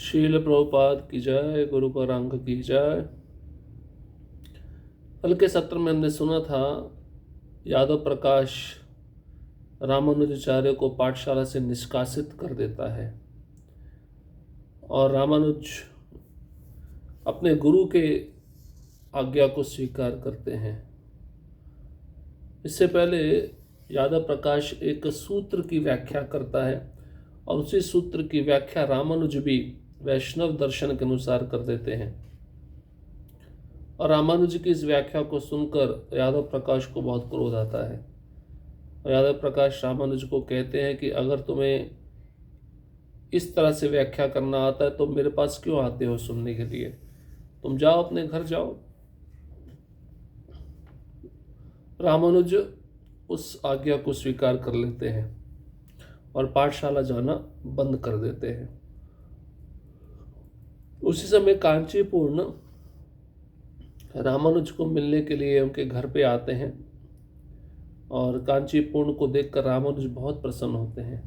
शील प्रभुपाद की जय, गुरु गौरांग की जय। कल के सत्र में हमने सुना था यादव प्रकाश रामानुजाचार्य को पाठशाला से निष्कासित कर देता है और रामानुज अपने गुरु के आज्ञा को स्वीकार करते हैं। इससे पहले यादव प्रकाश एक सूत्र की व्याख्या करता है और उसी सूत्र की व्याख्या रामानुज भी वैष्णव दर्शन के अनुसार कर देते हैं। और रामानुज की इस व्याख्या को सुनकर यादव प्रकाश को बहुत क्रोध आता है और यादव प्रकाश रामानुज को कहते हैं कि अगर तुम्हें इस तरह से व्याख्या करना आता है तो मेरे पास क्यों आते हो सुनने के लिए, तुम जाओ अपने घर जाओ। रामानुज उस आज्ञा को स्वीकार कर लेते हैं और पाठशाला जाना बंद कर देते हैं। उसी समय कांचीपूर्ण रामानुज को मिलने के लिए उनके घर पे आते हैं और कांचीपूर्ण को देखकर रामानुज बहुत प्रसन्न होते हैं।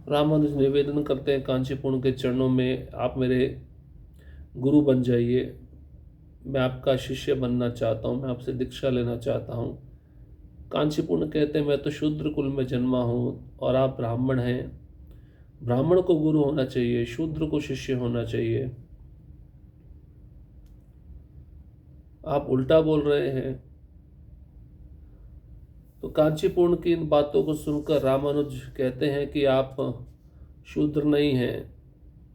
रामानुज निवेदन करते हैं कांचीपूर्ण के चरणों में, आप मेरे गुरु बन जाइए, मैं आपका शिष्य बनना चाहता हूँ, मैं आपसे दीक्षा लेना चाहता हूँ। कांचीपूर्ण कहते हैं मैं तो शूद्र कुल में जन्मा हूँ और आप ब्राह्मण हैं, ब्राह्मण को गुरु होना चाहिए, शूद्र को शिष्य होना चाहिए, आप उल्टा बोल रहे हैं। तो कांचीपूर्ण की इन बातों को सुनकर रामानुज कहते हैं कि आप शूद्र नहीं हैं,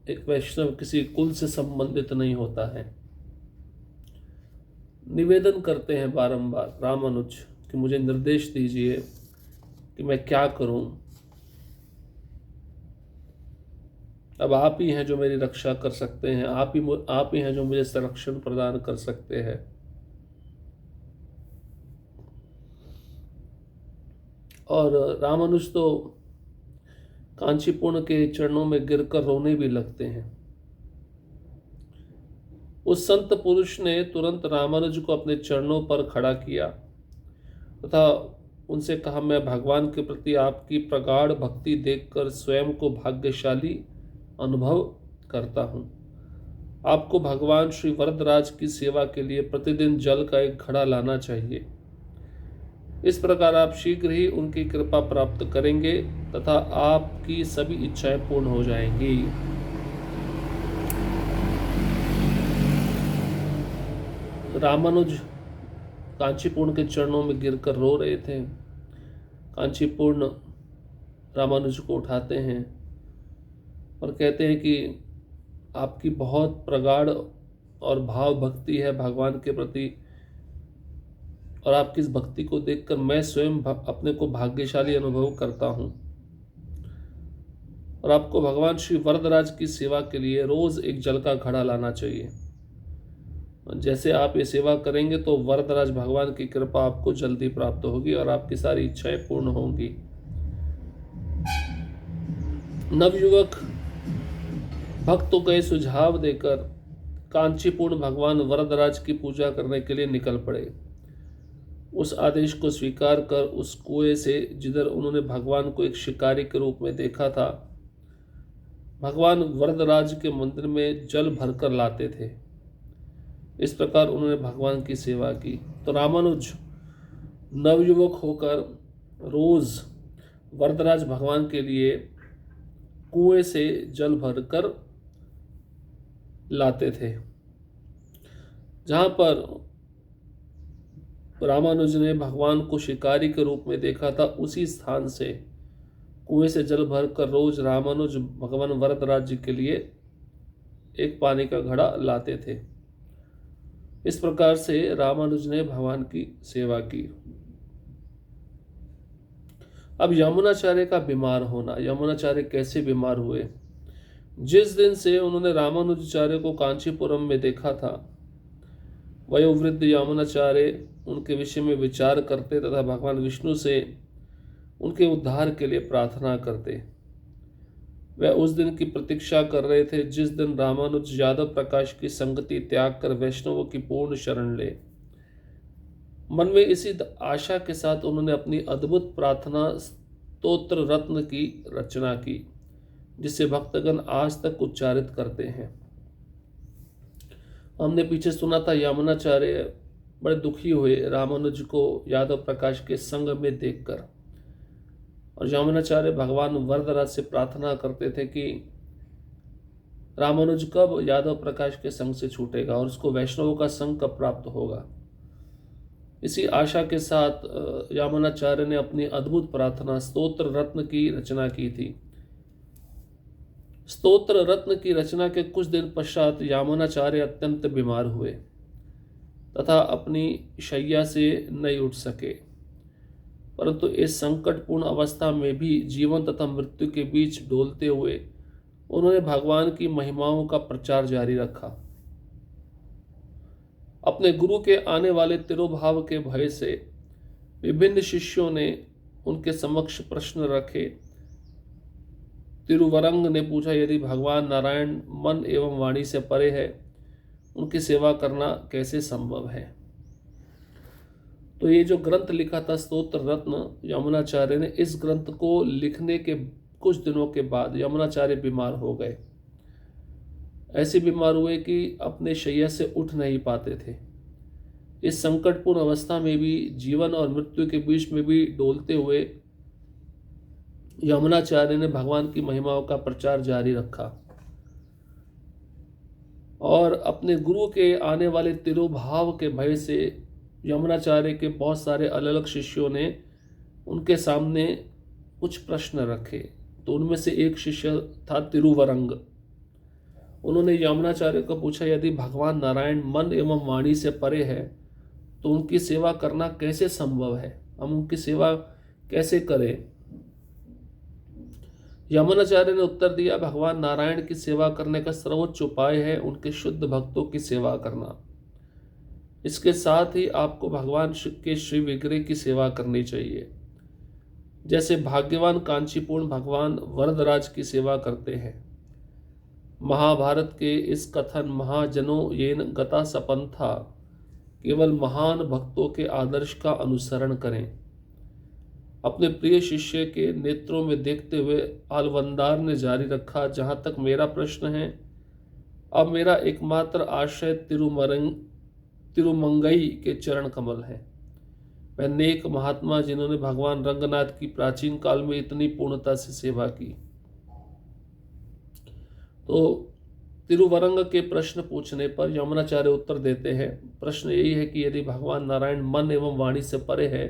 एक वैष्णव किसी कुल से संबंधित नहीं होता है। निवेदन करते हैं बारंबार रामानुज कि मुझे निर्देश दीजिए कि मैं क्या करूं, अब आप ही हैं जो मेरी रक्षा कर सकते हैं, आप ही हैं जो मुझे संरक्षण प्रदान कर सकते हैं। और रामानुज तो कांचीपूर्ण के चरणों में गिरकर रोने भी लगते हैं। उस संत पुरुष ने तुरंत रामानुज को अपने चरणों पर खड़ा किया तथा उनसे कहा, मैं भगवान के प्रति आपकी प्रगाढ़ भक्ति देखकर स्वयं को भाग्यशाली अनुभव करता हूँ। आपको भगवान श्री वरदराज की सेवा के लिए प्रतिदिन जल का एक घड़ा लाना चाहिए। इस प्रकार आप शीघ्र ही उनकी कृपा प्राप्त करेंगे तथा आपकी सभी इच्छाएं पूर्ण हो जाएंगी। रामानुज कांचीपूर्ण के चरणों में गिरकर रो रहे थे। कांचीपूर्ण रामानुज को उठाते हैं और कहते हैं कि आपकी बहुत प्रगाढ़ और भाव भक्ति है भगवान के प्रति और आपकी इस भक्ति को देखकर मैं स्वयं अपने को भाग्यशाली अनुभव करता हूँ और आपको भगवान श्री वरदराज की सेवा के लिए रोज एक जल का घड़ा लाना चाहिए। जैसे आप ये सेवा करेंगे तो वरदराज भगवान की कृपा आपको जल्दी प्राप्त होगी और आपकी सारी इच्छाएं पूर्ण होंगी। नवयुवक भक्तों को सुझाव देकर कांचीपूर्ण भगवान वरदराज की पूजा करने के लिए निकल पड़े। उस आदेश को स्वीकार कर उस कुएं से जिधर उन्होंने भगवान को एक शिकारी के रूप में देखा था, भगवान वरदराज के मंदिर में जल भरकर लाते थे। इस प्रकार उन्होंने भगवान की सेवा की। तो रामानुज नवयुवक होकर रोज वरदराज भगवान के लिए कुएं से जल भरकर लाते थे। जहां पर रामानुज ने भगवान को शिकारी के रूप में देखा था, उसी स्थान से कुएं से जल भरकर रोज रामानुज भगवान वरदराज जी के लिए एक पानी का घड़ा लाते थे। इस प्रकार से रामानुज ने भगवान की सेवा की। अब यमुनाचार्य का बीमार होना। यमुनाचार्य कैसे बीमार हुए? जिस दिन से उन्होंने रामानुजाचार्य को कांचीपुरम में देखा था, वयोवृद्ध यमुनाचार्य उनके विषय में विचार करते तथा भगवान विष्णु से उनके उद्धार के लिए प्रार्थना करते। वह उस दिन की प्रतीक्षा कर रहे थे जिस दिन रामानुज यादव प्रकाश की संगति त्याग कर वैष्णवों की पूर्ण शरण ले। मन में इसी आशा के साथ उन्होंने अपनी अद्भुत प्रार्थना स्तोत्र रत्न की रचना की, जिसे भक्तगण आज तक उच्चारित करते हैं। हमने पीछे सुना था यामुनाचार्य बड़े दुखी हुए रामानुज को यादव प्रकाश के संग में देखकर, और यामुनाचार्य भगवान वरदराज से प्रार्थना करते थे कि रामानुज कब यादव प्रकाश के संग से छूटेगा और उसको वैष्णवों का संग कब प्राप्त होगा। इसी आशा के साथ यामुनाचार्य ने अपनी अद्भुत प्रार्थना स्तोत्र रत्न की रचना की थी। स्तोत्र रत्न की रचना के कुछ दिन पश्चात यामुनाचार्य अत्यंत बीमार हुए तथा अपनी शैया से नहीं उठ सके, परंतु इस संकटपूर्ण अवस्था में भी जीवन तथा मृत्यु के बीच डोलते हुए उन्होंने भगवान की महिमाओं का प्रचार जारी रखा। अपने गुरु के आने वाले तिरोभाव के भय से विभिन्न शिष्यों ने उनके समक्ष प्रश्न रखे। तिरुवरंग ने पूछा, यदि भगवान नारायण मन एवं वाणी से परे है, उनकी सेवा करना कैसे संभव है। तो ये जो ग्रंथ लिखा था स्तोत्र रत्न यमुनाचार्य ने, इस ग्रंथ को लिखने के कुछ दिनों के बाद यमुनाचार्य बीमार हो गए। ऐसे बीमार हुए कि अपने शैया से उठ नहीं पाते थे। इस संकटपूर्ण अवस्था में भी जीवन और मृत्यु के बीच में भी डोलते हुए यमुनाचार्य ने भगवान की महिमाओं का प्रचार जारी रखा और अपने गुरु के आने वाले तिरोभाव के भय से यमुनाचार्य के बहुत सारे अलग अलग शिष्यों ने उनके सामने कुछ प्रश्न रखे। तो उनमें से एक शिष्य था तिरुवरंग। उन्होंने यमुनाचार्य को पूछा, यदि भगवान नारायण मन एवं वाणी से परे है तो उनकी सेवा करना कैसे संभव है, हम उनकी सेवा कैसे करें। यमुनाचार्य ने उत्तर दिया, भगवान नारायण की सेवा करने का सर्वोच्च उपाय है उनके शुद्ध भक्तों की सेवा करना। इसके साथ ही आपको भगवान के श्री विग्रह की सेवा करनी चाहिए, जैसे भाग्यवान कांचीपूर्ण भगवान वरदराज की सेवा करते हैं। महाभारत के इस कथन महाजनों येन गता सपंथा, केवल महान भक्तों के आदर्श का अनुसरण करें। अपने प्रिय शिष्य के नेत्रों में देखते हुए आलवंदार ने जारी रखा, जहां तक मेरा प्रश्न है, अब मेरा एकमात्र आश्रय तिरुमंगई के चरण कमल है। वह नेक महात्मा जिन्होंने भगवान रंगनाथ की प्राचीन काल में इतनी पूर्णता से सेवा की। तो तिरुवरंग के प्रश्न पूछने पर यमुनाचार्य उत्तर देते हैं, प्रश्न यही है कि यदि भगवान नारायण मन एवं वाणी से परे है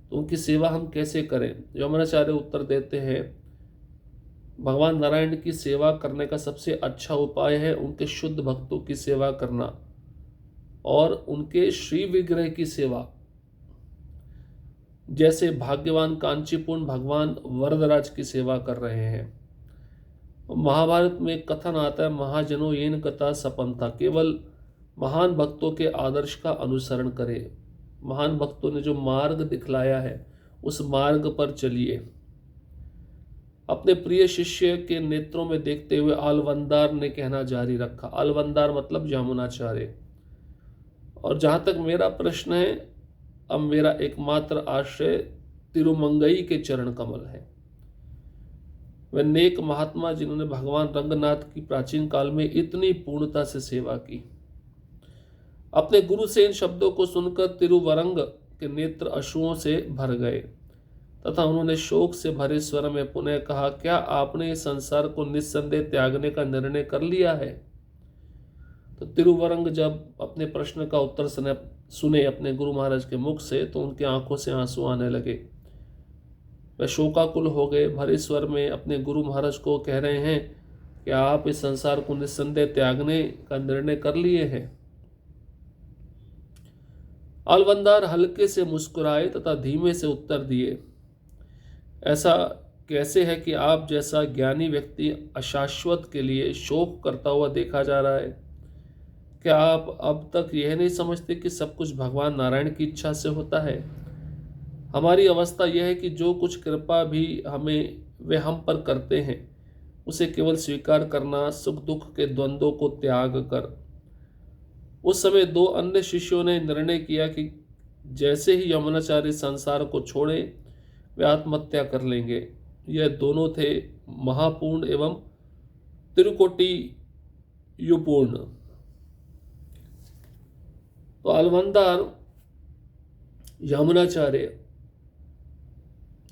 तो उनकी सेवा हम कैसे करें। यमुनाचार्य उत्तर देते हैं, भगवान नारायण की सेवा करने का सबसे अच्छा उपाय है उनके शुद्ध भक्तों की सेवा करना और उनके श्री विग्रह की सेवा, जैसे भाग्यवान कांचीपूर्ण भगवान वरदराज की सेवा कर रहे हैं। महाभारत में एक कथन आता है, महाजनों येन गता सपंथा, केवल महान भक्तों के आदर्श का अनुसरण करें। महान भक्तों ने जो मार्ग दिखलाया है उस मार्ग पर चलिए। अपने प्रिय शिष्य के नेत्रों में देखते हुए आलवंदार ने कहना जारी रखा। आलवंदार मतलब यमुनाचार्य। और जहां तक मेरा प्रश्न है, अब मेरा एकमात्र आश्रय तिरुमंगई के चरण कमल है। वह नेक महात्मा जिन्होंने भगवान रंगनाथ की प्राचीन काल में इतनी पूर्णता से सेवा की। अपने गुरु से इन शब्दों को सुनकर तिरुवरंग के नेत्र अश्रुओं से भर गए तथा उन्होंने शोक से भरे स्वर में पुनः कहा, क्या आपने इस संसार को निस्संदेह त्यागने का निर्णय कर लिया है। तो तिरुवरंग जब अपने प्रश्न का उत्तर सुने अपने गुरु महाराज के मुख से तो उनकी आंखों से आंसू आने लगे। वह शोकाकुल हो गए, भरे स्वर में अपने गुरु महाराज को कह रहे हैं कि आप इस संसार को निस्संदेह त्यागने का निर्णय कर लिए हैं। आलवंदार हल्के से मुस्कुराए तथा धीमे से उत्तर दिए, ऐसा कैसे है कि आप जैसा ज्ञानी व्यक्ति अशाश्वत के लिए शोक करता हुआ देखा जा रहा है। क्या आप अब तक यह नहीं समझते कि सब कुछ भगवान नारायण की इच्छा से होता है। हमारी अवस्था यह है कि जो कुछ कृपा भी वे हम पर करते हैं उसे केवल स्वीकार करना, सुख दुख के द्वंद्वों को त्याग कर। उस समय दो अन्य शिष्यों ने निर्णय किया कि जैसे ही यमुनाचार्य संसार को छोड़े वे आत्महत्या कर लेंगे। यह दोनों थे महापूर्ण एवं त्रिकोटि युपूर्ण। तो अलवंदार यमुनाचार्य,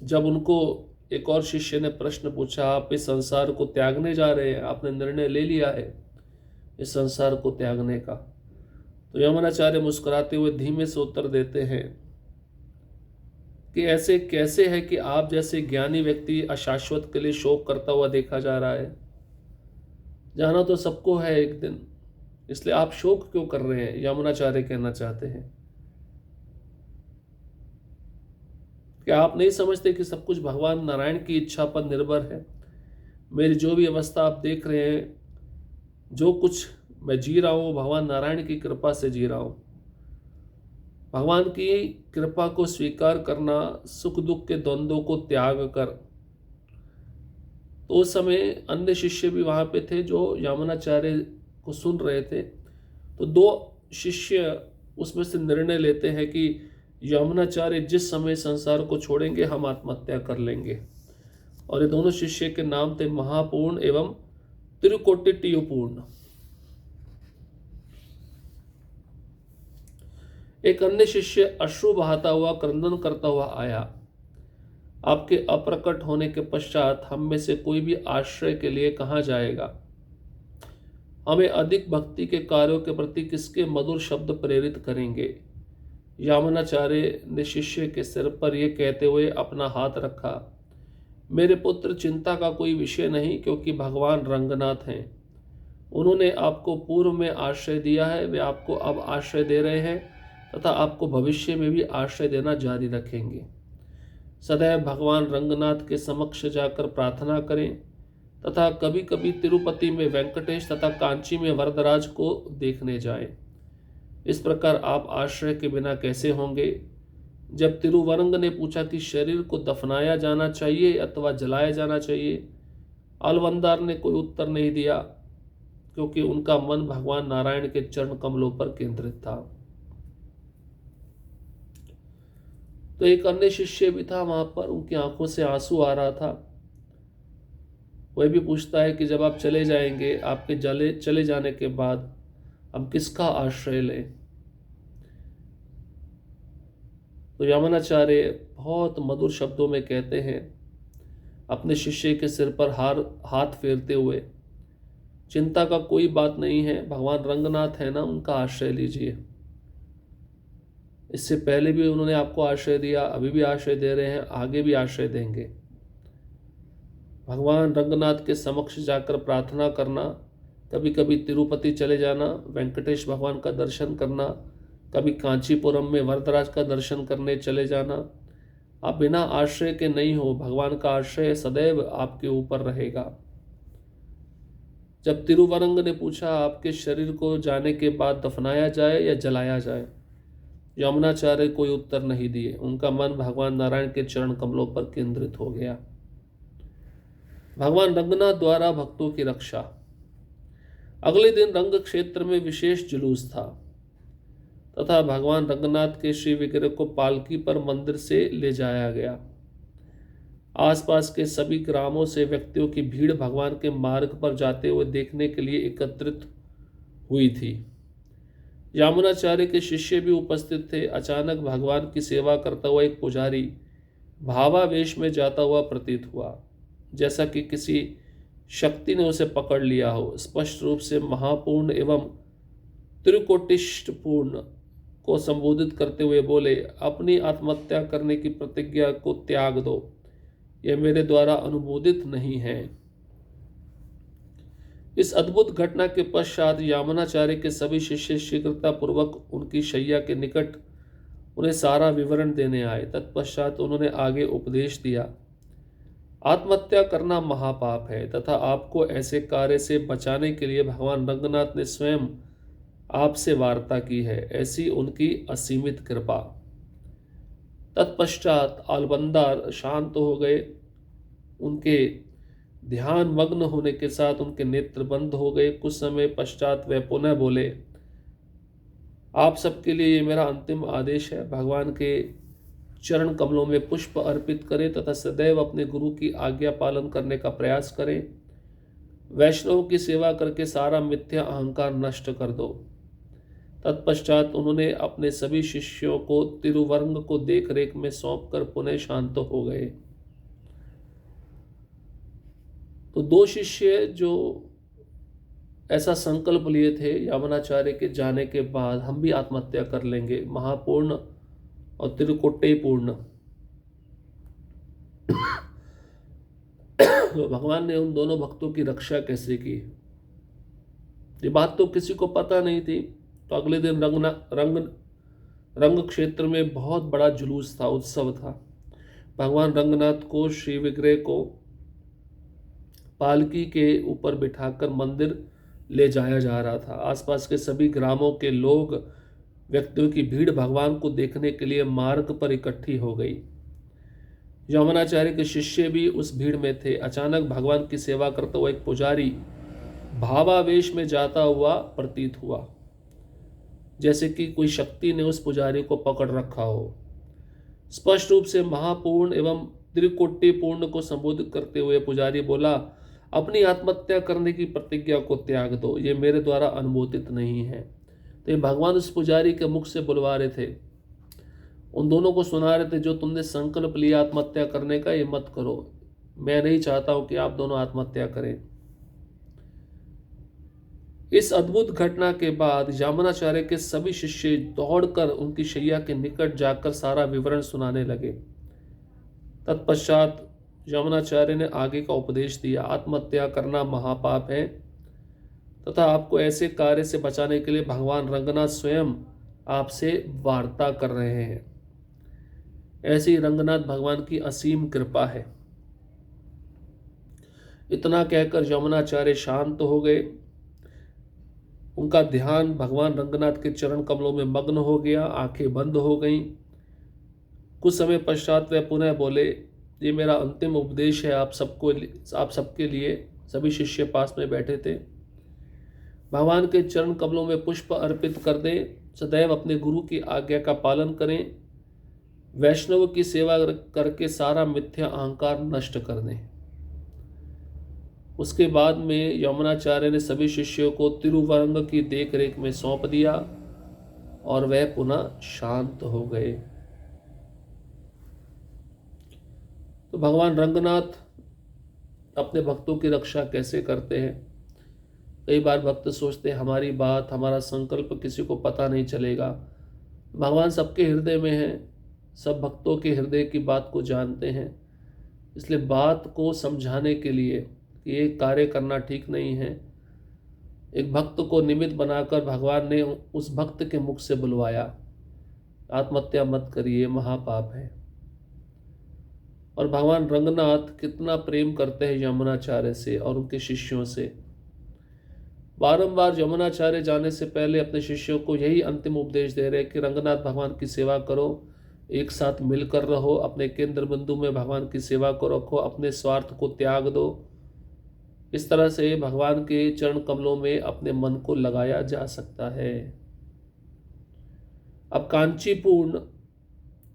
जब उनको एक और शिष्य ने प्रश्न पूछा, आप इस संसार को त्यागने जा रहे हैं, आपने निर्णय ले लिया है इस संसार को त्यागने का, तो यमुनाचार्य मुस्कुराते हुए धीमे से उत्तर देते हैं कि ऐसे कैसे है कि आप जैसे ज्ञानी व्यक्ति अशाश्वत के लिए शोक करता हुआ देखा जा रहा है। जाना तो सबको है एक दिन, इसलिए आप शोक क्यों कर रहे हैं, यमुनाचार्य कहना चाहते हैं। क्या आप नहीं समझते कि सब कुछ भगवान नारायण की इच्छा पर निर्भर है। मेरी जो भी अवस्था आप देख रहे हैं, जो कुछ मैं जी रहा हूँ, भगवान नारायण की कृपा से जी रहा हूँ। भगवान की कृपा को स्वीकार करना, सुख दुख के द्वंद्वों को त्याग कर। तो उस समय अन्य शिष्य भी वहाँ पे थे जो यमुनाचार्य को सुन रहे थे। तो दो शिष्य उसमें से निर्णय लेते हैं कि यमुनाचार्य जिस समय संसार को छोड़ेंगे हम आत्महत्या कर लेंगे। और ये दोनों शिष्य के नाम थे महापूर्ण एवं त्रिकोटियुपूर्ण। एक अन्य शिष्य अश्रु बहाता हुआ, क्रंदन करता हुआ आया। आपके अप्रकट होने के पश्चात हम में से कोई भी आश्रय के लिए कहाँ जाएगा। हमें अधिक भक्ति के कार्यों के प्रति किसके मधुर शब्द प्रेरित करेंगे। यमुनाचार्य ने शिष्य के सिर पर यह कहते हुए अपना हाथ रखा, मेरे पुत्र, चिंता का कोई विषय नहीं, क्योंकि भगवान रंगनाथ हैं। उन्होंने आपको पूर्व में आश्रय दिया है, वे आपको अब आश्रय दे रहे हैं तथा आपको भविष्य में भी आश्रय देना जारी रखेंगे। सदैव भगवान रंगनाथ के समक्ष जाकर प्रार्थना करें तथा कभी कभी तिरुपति में वेंकटेश तथा कांची में वरदराज को देखने जाएं। इस प्रकार आप आश्रय के बिना कैसे होंगे। जब तिरुवरंग ने पूछा कि शरीर को दफनाया जाना चाहिए अथवा जलाया जाना चाहिए, अलवंदार ने कोई उत्तर नहीं दिया, क्योंकि उनका मन भगवान नारायण के चरण कमलों पर केंद्रित था। तो एक अन्य शिष्य भी था वहां पर, उनकी आंखों से आंसू आ रहा था। वह भी पूछता है कि जब आप चले जाएंगे, आपके चले जाने के बाद हम किसका आश्रय लें। तो यमुनाचार्य बहुत मधुर शब्दों में कहते हैं, अपने शिष्य के सिर पर हाथ फेरते हुए, चिंता का कोई बात नहीं है, भगवान रंगनाथ है ना, उनका आश्रय लीजिए। इससे पहले भी उन्होंने आपको आश्रय दिया, अभी भी आश्रय दे रहे हैं, आगे भी आश्रय देंगे। भगवान रंगनाथ के समक्ष जाकर प्रार्थना करना, कभी कभी तिरुपति चले जाना, वेंकटेश भगवान का दर्शन करना, कभी कांचीपुरम में वरदराज का दर्शन करने चले जाना। आप बिना आश्रय के नहीं हो, भगवान का आश्रय सदैव आपके ऊपर रहेगा। जब तिरुवरंग ने पूछा आपके शरीर को जाने के बाद दफनाया जाए या जलाया जाए, यमुनाचार्य कोई उत्तर नहीं दिए। उनका मन भगवान नारायण के चरण कमलों पर केंद्रित हो गया। भगवान रंगनाथ द्वारा भक्तों की रक्षा। अगले दिन रंग क्षेत्र में विशेष जुलूस था तथा भगवान रंगनाथ के श्री विग्रह को पालकी पर मंदिर से ले जाया गया। आसपास के सभी ग्रामों से व्यक्तियों की भीड़ भगवान के मार्ग पर जाते हुए देखने के लिए एकत्रित हुई थी। यमुनाचार्य के शिष्य भी उपस्थित थे। अचानक भगवान की सेवा करता हुआ एक पुजारी भावावेश में जाता हुआ प्रतीत हुआ, जैसा कि किसी शक्ति ने उसे पकड़ लिया हो। स्पष्ट रूप से महापूर्ण एवं त्रिकोटिष्टपूर्ण को संबोधित करते हुए बोले, अपनी आत्महत्या करने की प्रतिज्ञा को त्याग दो, यह मेरे द्वारा अनुमोदित नहीं है। इस अद्भुत घटना के पश्चात यमुनाचार्य के सभी शिष्य शीघ्रतापूर्वक उनकी शैया के निकट उन्हें सारा विवरण देने आए। तत्पश्चात उन्होंने आगे उपदेश दिया, आत्महत्या करना महापाप है तथा आपको ऐसे कार्य से बचाने के लिए भगवान रंगनाथ ने स्वयं आपसे वार्ता की है, ऐसी उनकी असीमित कृपा। तत्पश्चात अलवंदार शांत हो गए। उनके ध्यान मग्न होने के साथ उनके नेत्र बंद हो गए। कुछ समय पश्चात वे पुनः बोले, आप सबके लिए ये मेरा अंतिम आदेश है। भगवान के चरण कमलों में पुष्प अर्पित करें तथा सदैव अपने गुरु की आज्ञा पालन करने का प्रयास करें। वैष्णव की सेवा करके सारा मिथ्या अहंकार नष्ट कर दो। तत्पश्चात उन्होंने अपने सभी शिष्यों को तिरुवरंग को देख रेख में सौंपकर पुनः शांत हो गए। तो दो शिष्य जो ऐसा संकल्प लिए थे यामुनाचार्य के जाने के बाद, हम भी आत्महत्या कर लेंगे, महापूर्ण और त्रिकुटे पूर्ण। तो भगवान ने उन दोनों भक्तों की रक्षा कैसे की, ये बात तो किसी को पता नहीं थी। तो अगले दिन रंग क्षेत्र में बहुत बड़ा जुलूस था, उत्सव था। भगवान रंगनाथ को, श्री विग्रह को पालकी के ऊपर बिठाकर मंदिर ले जाया जा रहा था। आसपास के सभी ग्रामों के लोग, व्यक्तियों की भीड़ भगवान को देखने के लिए मार्ग पर इकट्ठी हो गई। यमुनाचार्य के शिष्य भी उस भीड़ में थे। अचानक भगवान की सेवा करता हुआ एक पुजारी भावावेश में जाता हुआ प्रतीत हुआ, जैसे कि कोई शक्ति ने उस पुजारी को पकड़ रखा हो। स्पष्ट रूप से महापूर्ण एवं त्रिकोटि पूर्ण को संबोधित करते हुए पुजारी बोला, अपनी आत्महत्या करने की प्रतिज्ञा को त्याग दो, ये मेरे द्वारा अनुमोदित नहीं है। तो ये भगवान उस पुजारी के मुख से बुलवा रहे थे, उन दोनों को सुना रहे थे, जो तुमने संकल्प लिया आत्महत्या करने का, ये मत करो। मैं नहीं चाहता हूं कि आप दोनों आत्महत्या करें। इस अद्भुत घटना के बाद यामुनाचार्य के सभी शिष्य दौड़कर उनकी शैया के निकट जाकर सारा विवरण सुनाने लगे। तत्पश्चात यामुनाचार्य ने आगे का उपदेश दिया, आत्महत्या करना महापाप है तथा आपको ऐसे कार्य से बचाने के लिए भगवान रंगनाथ स्वयं आपसे वार्ता कर रहे हैं। ऐसी रंगनाथ भगवान की असीम कृपा है। इतना कहकर यमुनाचार्य शांत हो गए। उनका ध्यान भगवान रंगनाथ के चरण कमलों में मग्न हो गया, आंखें बंद हो गईं। कुछ समय पश्चात वे पुनः बोले, ये मेरा अंतिम उपदेश है आप सबके लिए। सभी शिष्य पास में बैठे थे। भगवान के चरण कमलों में पुष्प अर्पित कर दें, सदैव अपने गुरु की आज्ञा का पालन करें, वैष्णव की सेवा करके सारा मिथ्या अहंकार नष्ट कर दें। उसके बाद में यमुनाचार्य ने सभी शिष्यों को तिरुवरंग की देखरेख में सौंप दिया और वह पुनः शांत हो गए। तो भगवान रंगनाथ अपने भक्तों की रक्षा कैसे करते हैं। कई बार भक्त सोचते हैं हमारी बात, हमारा संकल्प किसी को पता नहीं चलेगा। भगवान सबके हृदय में है, सब भक्तों के हृदय की बात को जानते हैं। इसलिए बात को समझाने के लिए कि ये कार्य करना ठीक नहीं है, एक भक्त को निमित्त बनाकर भगवान ने उस भक्त के मुख से बुलवाया, आत्महत्या मत करिए, महापाप है। और भगवान रंगनाथ कितना प्रेम करते हैं यमुनाचार्य से और उनके शिष्यों से। बारंबार यमुनाचार्य जाने से पहले अपने शिष्यों को यही अंतिम उपदेश दे रहे कि रंगनाथ भगवान की सेवा करो, एक साथ मिलकर रहो, अपने केंद्र बिंदु में भगवान की सेवा को रखो, अपने स्वार्थ को त्याग दो। इस तरह से भगवान के चरण कमलों में अपने मन को लगाया जा सकता है। अब कांचीपूर्ण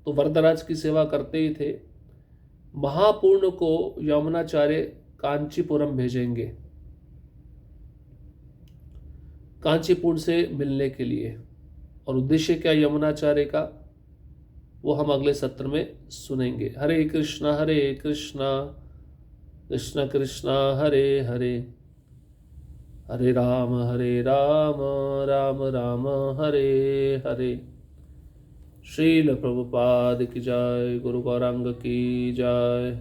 तो वरदराज की सेवा करते ही थे, महापूर्ण को यमुनाचार्य कांचीपुरम भेजेंगे कांचीपुर से मिलने के लिए। और उद्देश्य क्या यमुनाचार्य का, वो हम अगले सत्र में सुनेंगे। हरे कृष्णा कृष्ण कृष्ण हरे हरे, हरे राम राम राम हरे हरे। श्रील प्रभुपाद की जय, गुरु गौरांग की जय।